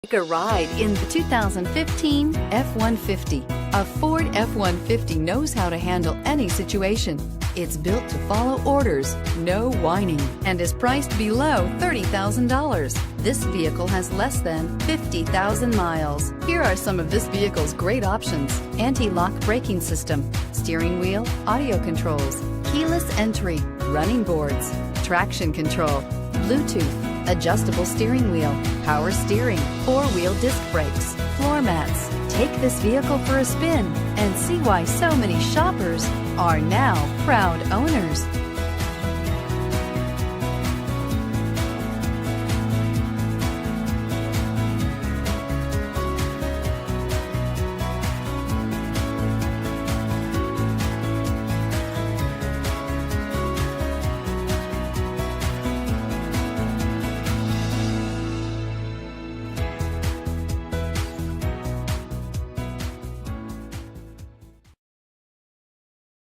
Take a ride in the 2015 F-150. A Ford F-150 knows how to handle any situation. It's built to follow orders, no whining, and is priced below $30,000. This vehicle has less than 50,000 miles. Here are some of this vehicle's great options: anti-lock braking system, steering wheel audio controls, keyless entry, running boards, traction control, Bluetooth, adjustable steering wheel, power steering, four-wheel disc brakes, floor mats. Take this vehicle for a spin and see why so many shoppers are now proud owners.